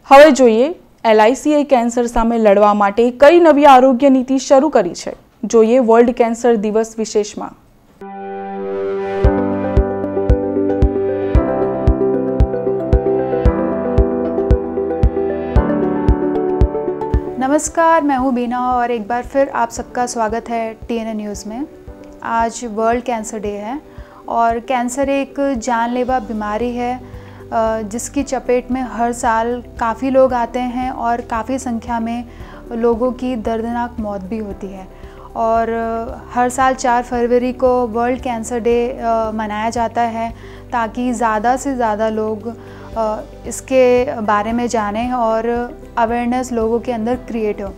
હવે જોઈએ LICએ કેન્સર સામે લડવા માટે કઈ નવી આરોગ્ય નીતિ શરૂ કરી છે। જોઈએ વર્લ્ડ કેન્સર દિવસ વિશેષમાં। नमस्कार, मैं हूँ बीना और एक बार फिर आप सबका स्वागत है TNA न्यूज़ में। आज वर्ल्ड कैंसर डे है और कैंसर एक जानलेवा बीमारी है जिसकी चपेट में हर साल काफ़ी लोग आते हैं और काफ़ी संख्या में लोगों की दर्दनाक मौत भी होती है। और हर साल 4 फरवरी को वर्ल्ड कैंसर डे मनाया जाता है ताकि ज़्यादा से ज़्यादा लोग इसके बारे में जानें और अवेयरनेस लोगों के अंदर क्रिएट हो।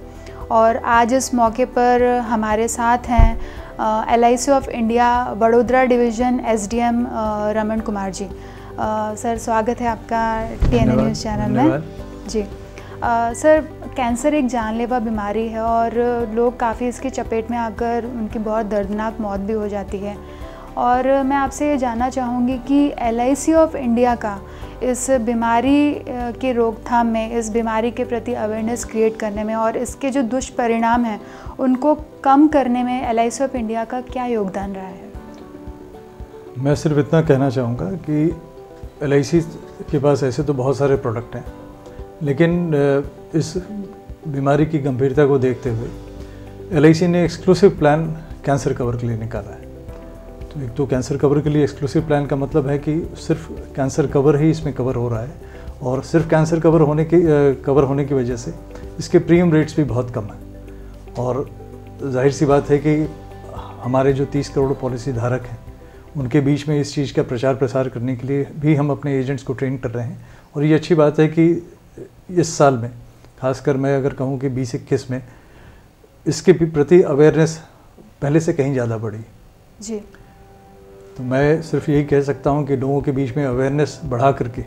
और आज इस मौके पर हमारे साथ हैं LIC of India Vadodara division SDM Raman Kumar ji. Sir, स्वागत है आपका TNA न्यूज़ चैनल में। जी सर, कैंसर एक जानलेवा बीमारी है और लोग काफ़ी इसकी चपेट में आकर उनकी बहुत दर्दनाक मौत भी हो जाती है। और मैं आपसे ये जानना चाहूँगी कि LIC ऑफ इंडिया का इस बीमारी की रोकथाम में, इस बीमारी के प्रति अवेयरनेस क्रिएट करने में और इसके जो दुष्परिणाम हैं उनको कम करने में LIC ऑफ इंडिया का क्या योगदान रहा है? मैं सिर्फ इतना कहना चाहूँगा कि LIC के पास ऐसे तो बहुत सारे प्रोडक्ट हैं, लेकिन इस बीमारी की गंभीरता को देखते हुए LIC ने एक्सक्लूसिव प्लान कैंसर कवर के लिए निकाला है। तो एक तो कैंसर कवर के लिए एक्सक्लूसिव प्लान का मतलब है कि सिर्फ कैंसर कवर ही इसमें कवर हो रहा है और सिर्फ कैंसर कवर होने की वजह से इसके प्रीमियम रेट्स भी बहुत कम हैं। और जाहिर सी बात है कि हमारे जो 30 करोड़ पॉलिसी धारक हैं उनके बीच में इस चीज़ का प्रचार प्रसार करने के लिए भी हम अपने एजेंट्स को ट्रेन कर रहे हैं। और ये अच्छी बात है कि इस साल में, खासकर मैं अगर कहूँ कि 2021 में, इसके प्रति अवेयरनेस पहले से कहीं ज़्यादा बढ़ी जी। तो मैं सिर्फ यही कह सकता हूँ कि लोगों के बीच में अवेयरनेस बढ़ा करके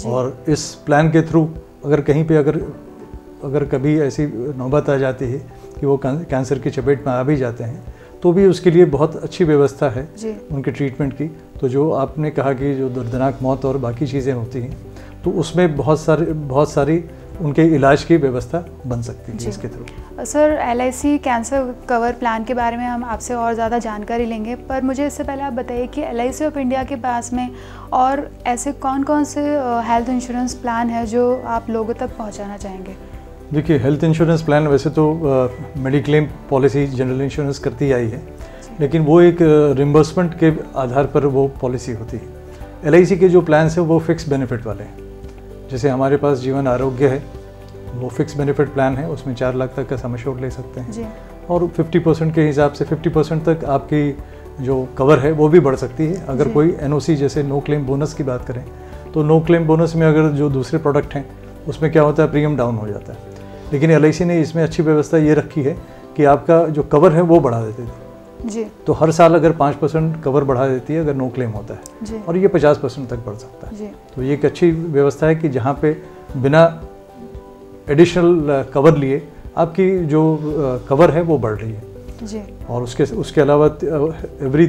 और इस प्लान के थ्रू अगर कहीं पे अगर कभी ऐसी नौबत आ जाती है कि वो कैंसर की चपेट में आ भी जाते हैं तो भी उसके लिए बहुत अच्छी व्यवस्था है उनके ट्रीटमेंट की। तो जो आपने कहा कि जो दर्दनाक मौत और बाकी चीज़ें होती हैं तो उसमें बहुत सारी उनके इलाज की व्यवस्था बन सकती है इसके through. Sir, LIC cancer cover plan के बारे में हम आपसे और ज़्यादा जानकारी लेंगे, पर मुझे इससे पहले आप बताइए कि LIC ऑफ इंडिया के पास में और ऐसे कौन कौन से हेल्थ इंश्योरेंस प्लान है जो आप लोगों तक पहुंचाना चाहेंगे? देखिए, हेल्थ इंश्योरेंस प्लान वैसे तो मेडिक्लेम पॉलिसी जनरल इंश्योरेंस करती आई है, लेकिन वो एक रिम्बर्समेंट के आधार पर वो पॉलिसी होती है। LIC के जो प्लान्स हैं वो फिक्स बेनिफिट वाले हैं। जैसे हमारे पास जीवन आरोग्य है, वो फिक्स बेनिफिट प्लान है, उसमें 4 लाख तक का सम एश्योर्ड ले सकते हैं जी। और 50% के हिसाब से 50% तक आपकी जो कवर है वो भी बढ़ सकती है। अगर कोई NOC जैसे नो क्लेम बोनस की बात करें तो नो क्लेम बोनस में अगर जो दूसरे प्रोडक्ट हैं उसमें क्या होता है, प्रीमियम डाउन हो जाता है। लेकिन LIC ने इसमें अच्छी व्यवस्था ये रखी है कि आपका जो कवर है वो बढ़ा देती है जी। तो हर साल अगर 5% कवर बढ़ा देती है अगर नो क्लेम होता है जी। और ये 50% तक बढ़ सकता है जी। तो ये एक अच्छी व्यवस्था है कि जहाँ पे बिना एडिशनल कवर लिए आपकी जो कवर है वो बढ़ रही है जी। और उसके अलावा एवरी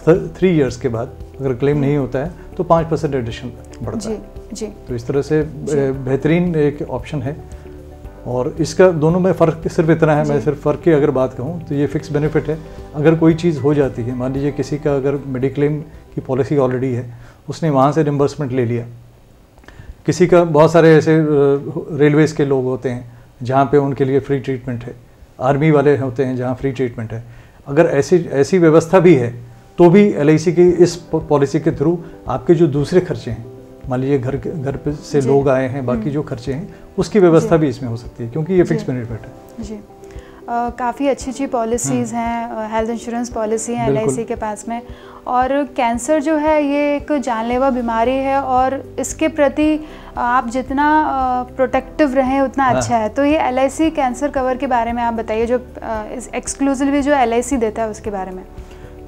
3 इयर्स के बाद अगर क्लेम नहीं होता है तो 5% एडिशन बढ़ता है जी। तो इस तरह से बेहतरीन एक ऑप्शन है। और इसका दोनों में फ़र्क सिर्फ इतना है, मैं सिर्फ फ़र्क की अगर बात कहूँ तो ये फिक्स बेनिफिट है। अगर कोई चीज़ हो जाती है, मान लीजिए किसी का अगर मेडिक्लेम की पॉलिसी ऑलरेडी है, उसने वहाँ से रिम्बर्समेंट ले लिया। किसी का बहुत सारे ऐसे रेलवेज़ के लोग होते हैं जहाँ पे उनके लिए फ्री ट्रीटमेंट है, आर्मी वाले होते हैं जहाँ फ्री ट्रीटमेंट है। अगर ऐसी व्यवस्था भी है तो भी LIC की इस पॉलिसी के थ्रू आपके जो दूसरे खर्चे हैं, मान लीजिए घर पे से लोग आए हैं, बाकी जो खर्चे हैं उसकी व्यवस्था भी इसमें हो सकती है क्योंकि ये फिक्स बेनिफिट है जी। काफ़ी अच्छी पॉलिसीज़ हैं, हेल्थ इंश्योरेंस पॉलिसी हैं LIC के पास में। और कैंसर जो है ये एक जानलेवा बीमारी है और इसके प्रति आप जितना प्रोटेक्टिव रहें उतना अच्छा है। तो ये LIC कैंसर कवर के बारे में आप बताइए, जो एक्सक्लूसिवली जो LIC देता है उसके बारे में।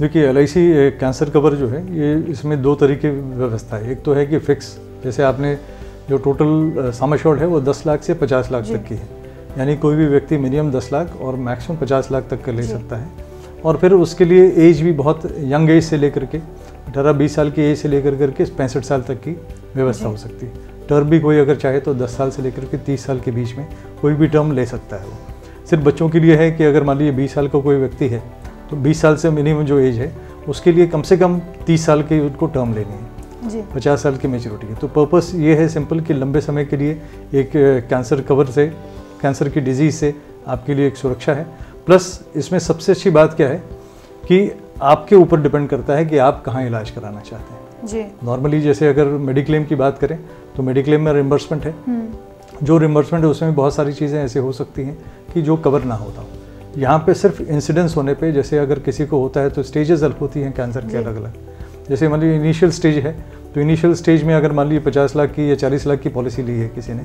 देखिए, LIC कैंसर कवर जो है ये इसमें 2 तरीके की व्यवस्था है। एक तो है कि फिक्स, जैसे आपने जो टोटल सम एश्योर्ड है वो 10 लाख से 50 लाख तक की है, यानी कोई भी व्यक्ति मिनिमम 10 लाख और मैक्सिमम 50 लाख तक का ले सकता है। और फिर उसके लिए एज भी बहुत यंग एज से लेकर के 18-20 साल की एज से लेकर करके 65 साल तक की व्यवस्था हो सकती है। टर्म भी कोई अगर चाहे तो 10 साल से लेकर के 30 साल के बीच में कोई भी टर्म ले सकता है। वो सिर्फ बच्चों के लिए है कि अगर मान लीजिए 20 साल का कोई व्यक्ति है तो 20 साल से मिनिमम जो एज है उसके लिए कम से कम 30 साल की उनको टर्म लेनी है जी। 50 साल की मेच्योरिटी है। तो पर्पस ये है सिंपल कि लंबे समय के लिए एक कैंसर कवर से, कैंसर की डिजीज़ से आपके लिए एक सुरक्षा है। प्लस इसमें सबसे अच्छी बात क्या है कि आपके ऊपर डिपेंड करता है कि आप कहाँ इलाज कराना चाहते हैं जी। नॉर्मली जैसे अगर मेडिक्लेम की बात करें तो मेडिक्लेम में रिम्बर्समेंट है। जो रिम्बर्समेंट है उसमें बहुत सारी चीज़ें ऐसे हो सकती हैं कि जो कवर ना होता हो। यहाँ पे सिर्फ इंसिडेंस होने पे, जैसे अगर किसी को होता है तो स्टेजेस अलग होती हैं कैंसर के अलग अलग। जैसे मान लीजिए इनिशियल स्टेज है तो इनिशियल स्टेज में अगर मान लीजिए 50 लाख की या 40 लाख की पॉलिसी ली है किसी ने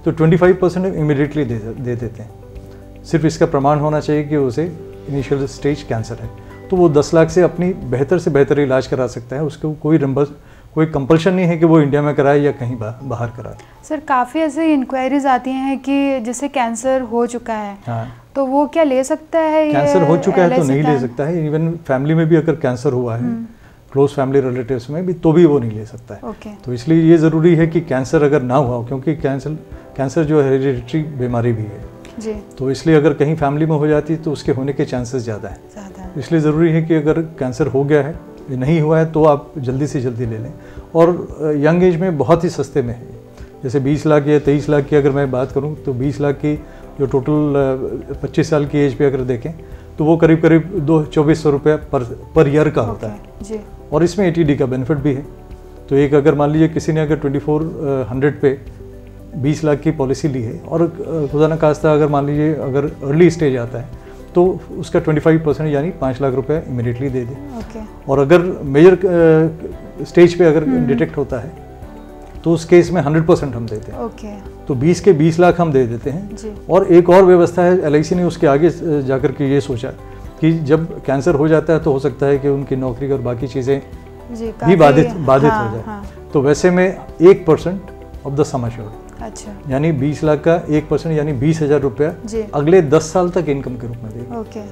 तो 25% इमीडिएटली दे देते हैं। सिर्फ इसका प्रमाण होना चाहिए कि उसे इनिशियल स्टेज कैंसर है, तो वो 10 लाख से अपनी बेहतर से बेहतर इलाज करा सकता है। उसको कोई कंपल्शन नहीं है कि वो इंडिया में कराए या कहीं बाहर कराए। सर काफ़ी ऐसे इंक्वायरीज आती हैं कि जिसे कैंसर हो चुका है, हाँ, तो वो क्या ले सकता है? कैंसर हो चुका है तो नहीं ले सकता है। इवन फैमिली में भी अगर कैंसर हुआ है, क्लोज फैमिली रिलेटिव्स में भी, तो भी वो नहीं ले सकता है। तो इसलिए ये ज़रूरी है कि कैंसर अगर ना हुआ हो, क्योंकि कैंसर जो हेरिडिटरी बीमारी भी है जी। तो इसलिए अगर कहीं फैमिली में हो जाती है तो उसके होने के चांसेस ज़्यादा है। इसलिए ज़रूरी है कि अगर कैंसर हो गया है, नहीं हुआ है, तो आप जल्दी से जल्दी ले लें। और यंग एज में बहुत ही सस्ते में है। जैसे 20 लाख या 23 लाख की अगर मैं बात करूं तो 20 लाख की जो टोटल 25 साल की एज पे अगर देखें तो वो करीब 2400 रुपये पर ईयर का होता है जी। और इसमें ATD का बेनिफिट भी है। तो एक अगर मान लीजिए किसी ने अगर 2400 पे 20 लाख की पॉलिसी ली है और खुदा न खास्ता अगर मान लीजिए अगर अर्ली स्टेज आता है तो उसका 25% यानी 5 लाख रुपए इमीडिएटली दे दे। और अगर मेजर स्टेज पे अगर डिटेक्ट होता है तो उस केस में 100% हम देते हैं। तो 20 के 20 लाख हम दे देते हैं जी। और एक और व्यवस्था है, LIC ने उसके आगे जाकर के ये सोचा कि जब कैंसर हो जाता है तो हो सकता है कि उनकी नौकरी और बाकी चीज़ें भी बाधित हो जाए। हाँ। तो वैसे में 1% ऑफ द सम अश्योर्ड, अच्छा, यानी 20 लाख का 1% यानी 20,000 रुपया अगले 10 साल तक इनकम के रूप में देगा।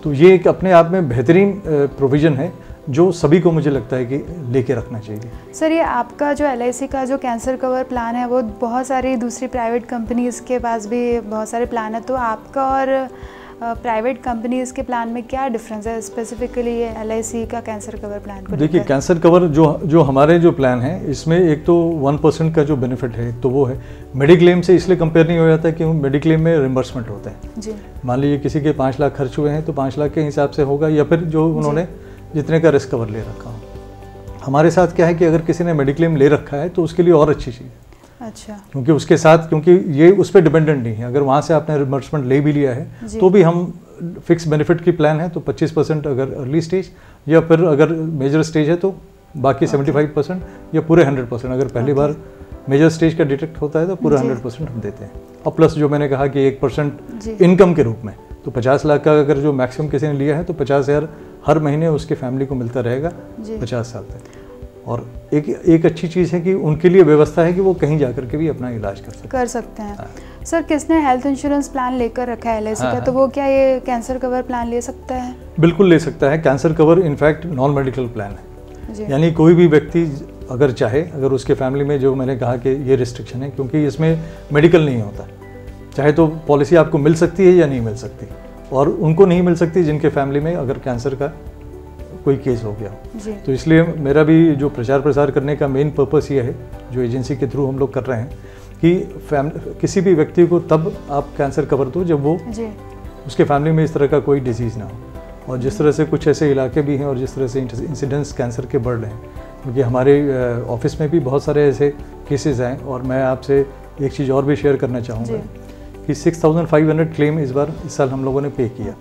तो ये एक अपने आप में बेहतरीन प्रोविज़न है जो सभी को मुझे लगता है कि लेके रखना चाहिए। सर ये आपका जो LIC का जो कैंसर कवर प्लान है वो बहुत सारी दूसरी प्राइवेट कंपनीज़ के पास भी बहुत सारे प्लान है, तो आपका और प्राइवेट कंपनीज़ के प्लान में क्या डिफरेंस है स्पेसिफिकली ये LIC का कैंसर कवर प्लान को? देखिए कैंसर कवर जो हमारे जो प्लान है इसमें एक तो 1% का जो बेनिफिट है तो वो है। मेडिक्लेम से इसलिए कंपेयर नहीं हो जाता कि मेडिक्लेम में रिम्बर्समेंट होता है जी। मान लीजिए किसी के 5 लाख खर्च हुए हैं तो 5 लाख के हिसाब से होगा, या फिर जो उन्होंने जितने का रिस्क कवर ले रखा हो। हमारे साथ क्या है कि अगर किसी ने मेडिक्लेम ले रखा है तो उसके लिए और अच्छी चीज़ है। अच्छा, क्योंकि उसके साथ, क्योंकि ये उस पर डिपेंडेंट नहीं है, अगर वहाँ से आपने रिम्बर्समेंट ले भी लिया है तो भी हम फिक्स बेनिफिट की प्लान है तो 25% अगर अर्ली स्टेज या फिर अगर मेजर स्टेज है तो बाकी 75% या पूरे 100%। अगर पहली बार मेजर स्टेज का डिटेक्ट होता है तो पूरा 100% हम देते हैं। और प्लस जो मैंने कहा कि 1% इनकम के रूप में, तो 50 लाख का अगर जो मैक्सिमम किसी ने लिया है तो 50,000 हर महीने उसके फैमिली को मिलता रहेगा 50 साल तक। और एक अच्छी चीज़ है कि उनके लिए व्यवस्था है कि वो कहीं जाकर के भी अपना इलाज कर सकते हैं। हाँ। सर किसने हेल्थ इंश्योरेंस प्लान लेकर रखा है LIC का, तो वो क्या ये कैंसर कवर प्लान ले सकता है? बिल्कुल ले सकता है। Cancer cover in fact non medical plan है, यानी कोई भी व्यक्ति अगर चाहे, अगर उसके फैमिली में, जो मैंने कहा कि ये रिस्ट्रिक्शन है क्योंकि इसमें मेडिकल नहीं होता, चाहे तो पॉलिसी आपको मिल सकती है या नहीं मिल सकती, और उनको नहीं मिल सकती जिनके फैमिली में अगर कैंसर का कोई केस हो गया हो। तो इसलिए मेरा भी जो प्रचार प्रसार करने का मेन पर्पस ये है, जो एजेंसी के थ्रू हम लोग कर रहे हैं, कि किसी भी व्यक्ति को तब आप कैंसर कवर दो जब वो उसके फैमिली में इस तरह का कोई डिजीज़ ना हो। और जिस तरह से कुछ ऐसे इलाके भी हैं और जिस तरह से इंसिडेंट्स कैंसर के बढ़ रहे हैं, क्योंकि हमारे ऑफिस में भी बहुत सारे ऐसे केसेस हैं। और मैं आपसे एक चीज़ और भी शेयर करना चाहूँगा कि 6,500 क्लेम इस साल हम लोगों ने पे किया।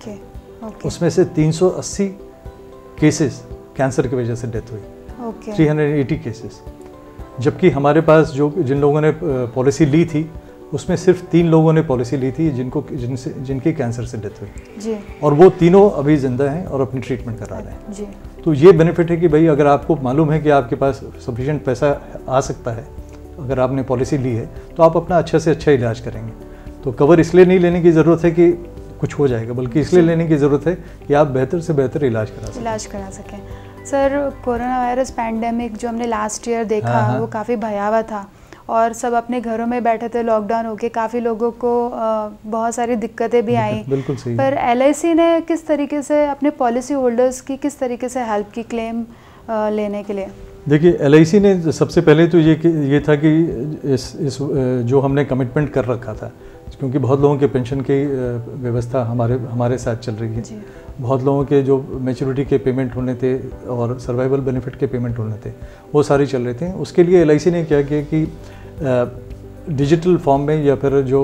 उसमें से 380 केसेस कैंसर की वजह से डेथ हुई, 380 केसेस। जबकि हमारे पास जिन लोगों ने पॉलिसी ली थी उसमें सिर्फ 3 लोगों ने पॉलिसी ली थी जिनकी कैंसर से डेथ हुई जी। और वो तीनों अभी जिंदा हैं और अपनी ट्रीटमेंट करा रहे हैं जी। तो ये बेनिफिट है कि भाई अगर आपको मालूम है कि आपके पास सफिशिएंट पैसा आ सकता है, अगर आपने पॉलिसी ली है, तो आप अपना अच्छा से अच्छा इलाज करेंगे। तो कवर इसलिए नहीं लेने की ज़रूरत है कि कुछ हो जाएगा, बल्कि इसलिए लेने की ज़रूरत है कि आप बेहतर से बेहतर इलाज करा सकें। सर कोरोना वायरस पैंडेमिक जो हमने लास्ट ईयर देखा वो काफ़ी भयावह था, और सब अपने घरों में बैठे थे लॉकडाउन होके, काफ़ी लोगों को बहुत सारी दिक्कतें भी आई। बिल्कुल सही। पर LIC ने किस तरीके से अपने पॉलिसी होल्डर्स की किस तरीके से हेल्प की क्लेम लेने के लिए? देखिए, LIC ने सबसे पहले तो ये था कि इस जो हमने कमिटमेंट कर रखा था, क्योंकि बहुत लोगों के पेंशन की व्यवस्था हमारे साथ चल रही है, बहुत लोगों के जो मैच्योरिटी के पेमेंट होने थे और सर्वाइवल बेनिफिट के पेमेंट होने थे वो सारे चल रहे थे। उसके लिए LIC ने क्या किया कि डिजिटल फॉर्म में या फिर जो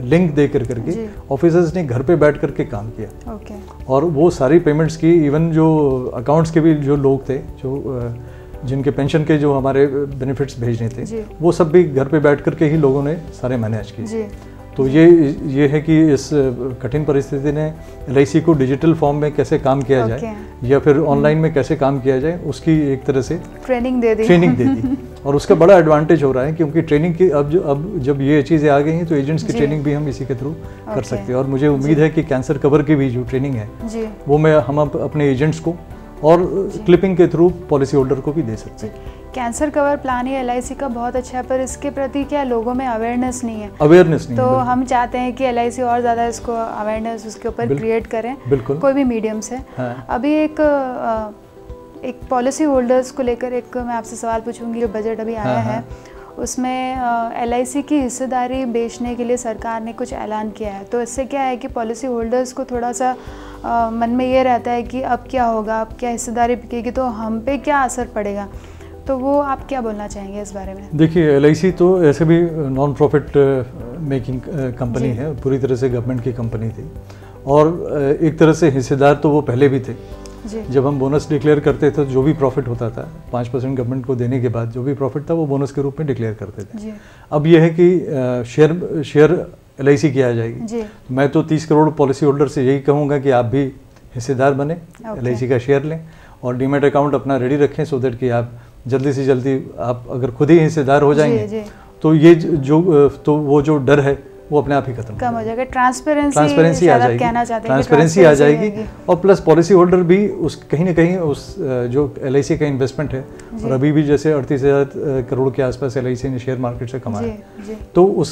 लिंक दे करके ऑफिसर्स ने घर पे बैठ करके काम किया। और वो सारी पेमेंट्स की, इवन जो अकाउंट्स के भी जो लोग थे, जो जिनके पेंशन के जो हमारे बेनिफिट्स भेजने थे, वो सब भी घर पे बैठ करके ही लोगों ने सारे मैनेज किए। तो ये है कि इस कठिन परिस्थिति ने LIC को डिजिटल फॉर्म में कैसे काम किया जाए या फिर ऑनलाइन में कैसे काम किया जाए उसकी एक तरह से ट्रेनिंग दे दी। और उसका बड़ा एडवांटेज हो रहा है, क्योंकि ट्रेनिंग की अब जब ये चीज़ें आ गई हैं तो एजेंट्स की ट्रेनिंग भी हम इसी के थ्रू कर सकते हैं। और मुझे उम्मीद है कि कैंसर कवर की भी जो ट्रेनिंग है वो हम अपने एजेंट्स को और क्लिपिंग के थ्रू पॉलिसी होल्डर को भी दे सकते हैं। कैंसर कवर प्लान ये LIC का बहुत अच्छा है, पर इसके प्रति क्या लोगों में अवेयरनेस नहीं है। तो हम चाहते हैं कि LIC और ज़्यादा इसको अवेयरनेस उसके ऊपर क्रिएट करें, कोई भी मीडियम से। अभी एक पॉलिसी होल्डर्स को लेकर एक मैं आपसे सवाल पूछूंगी। जो बजट अभी आया है उसमें LIC की हिस्सेदारी बेचने के लिए सरकार ने कुछ ऐलान किया है, तो इससे क्या है कि पॉलिसी होल्डर्स को थोड़ा सा मन में ये रहता है कि अब क्या होगा, अब क्या हिस्सेदारी बिकेगी तो हम पे क्या असर पड़ेगा, तो वो आप क्या बोलना चाहेंगे इस बारे में? देखिए, LIC तो ऐसे भी नॉन प्रॉफिट मेकिंग कंपनी है, पूरी तरह से गवर्नमेंट की कंपनी थी और एक तरह से हिस्सेदार तो वो पहले भी थे। जब हम बोनस डिक्लेयर करते थे, जो भी प्रॉफिट होता था 5% गवर्नमेंट को देने के बाद जो भी प्रॉफिट था वो बोनस के रूप में डिक्लेयर करते थे। अब यह है कि शेयर LIC की आ जाएगी। मैं तो 30 करोड़ पॉलिसी होल्डर से यही कहूँगा कि आप भी हिस्सेदार बने, LIC का शेयर लें और डीमैट अकाउंट अपना रेडी रखें, सो दैट कि आप जल्दी से जल्दी आप अगर खुद ही हिस्सेदार हो जाएंगे तो ये वो जो डर है वो अपने आप ही खत्म हो जाएगा। ट्रांसपेरेंसी आ जाएगी, ट्रांसपेरेंसी आ जाएगी और प्लस पॉलिसी होल्डर भी उस कहीं ना कहीं उस जो LIC का इन्वेस्टमेंट है, और अभी भी जैसे 38,000 करोड़ के आसपास LIC ने शेयर मार्केट से कमाया, तो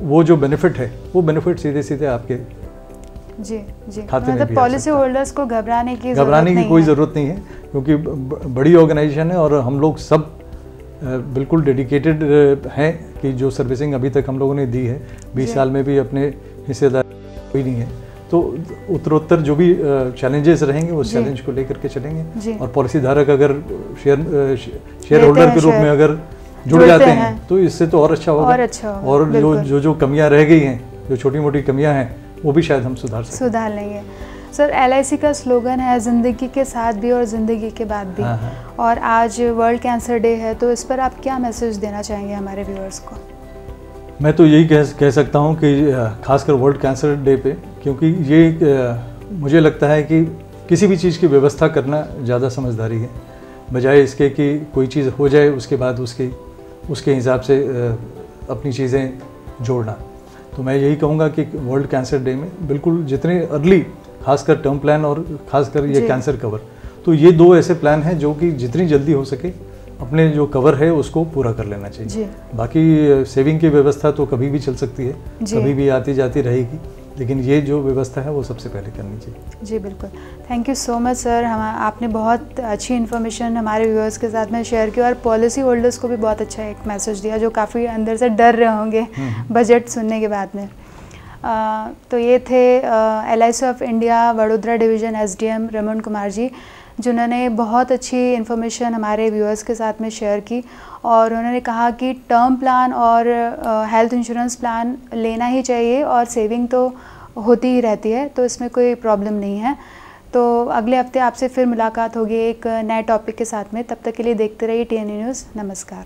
वो जो बेनिफिट है वो बेनिफिट सीधे सीधे आपके खाते में भी पॉलिसी होल्डर्स को घबराने की कोई ज़रूरत नहीं है, क्योंकि बड़ी ऑर्गेनाइजेशन है और हम लोग सब बिल्कुल डेडिकेटेड हैं कि जो सर्विसिंग अभी तक हम लोगों ने दी है 20 साल में भी अपने हिस्सेदार कोई नहीं है। तो उत्तरोत्तर जो भी चैलेंजेस रहेंगे उस चैलेंज को लेकर के चलेंगे, और पॉलिसी धारक अगर शेयर होल्डर के रूप में अगर जुड़ जाते हैं तो इससे तो और अच्छा होगा। और जो कमियां रह गई हैं, जो छोटी मोटी कमियां हैं, वो भी शायद हम सुधार लेंगे। सर, LIC का स्लोगन है ज़िंदगी के साथ भी और ज़िंदगी के बाद भी, और आज वर्ल्ड कैंसर डे है, तो इस पर आप क्या मैसेज देना चाहेंगे हमारे व्यूअर्स को? मैं तो यही कह सकता हूँ कि खासकर वर्ल्ड कैंसर डे पे, क्योंकि ये मुझे लगता है कि किसी भी चीज़ की व्यवस्था करना ज़्यादा समझदारी है, बजाय इसके कि कोई चीज़ हो जाए उसके बाद उसके हिसाब से अपनी चीज़ें जोड़ना। तो मैं यही कहूँगा कि वर्ल्ड कैंसर डे में बिल्कुल जितने अर्ली, खासकर टर्म प्लान और खासकर ये कैंसर कवर, तो ये दो ऐसे प्लान हैं जो कि जितनी जल्दी हो सके अपने जो कवर है उसको पूरा कर लेना चाहिए। बाकी सेविंग की व्यवस्था तो कभी भी चल सकती है, कभी भी आती जाती रहेगी, लेकिन ये जो व्यवस्था है वो सबसे पहले करनी चाहिए। जी बिल्कुल, thank you so much sir. आपने बहुत अच्छी इन्फॉर्मेशन हमारे व्यूअर्स के साथ में शेयर की और पॉलिसी होल्डर्स को भी बहुत अच्छा एक मैसेज दिया, जो काफ़ी अंदर से डर रहे होंगे बजट सुनने के बाद में। तो ये थे LIC of India Vadodara division SDM Raman Kumar ji, जिन्होंने बहुत अच्छी इन्फॉर्मेशन हमारे व्यूअर्स के साथ में शेयर की, और उन्होंने कहा कि टर्म प्लान और हेल्थ इंश्योरेंस प्लान लेना ही चाहिए और सेविंग तो होती ही रहती है, तो इसमें कोई प्रॉब्लम नहीं है। तो अगले हफ्ते आपसे फिर मुलाकात होगी एक नए टॉपिक के साथ में, तब तक के लिए देखते रहिए TNA न्यूज़। नमस्कार।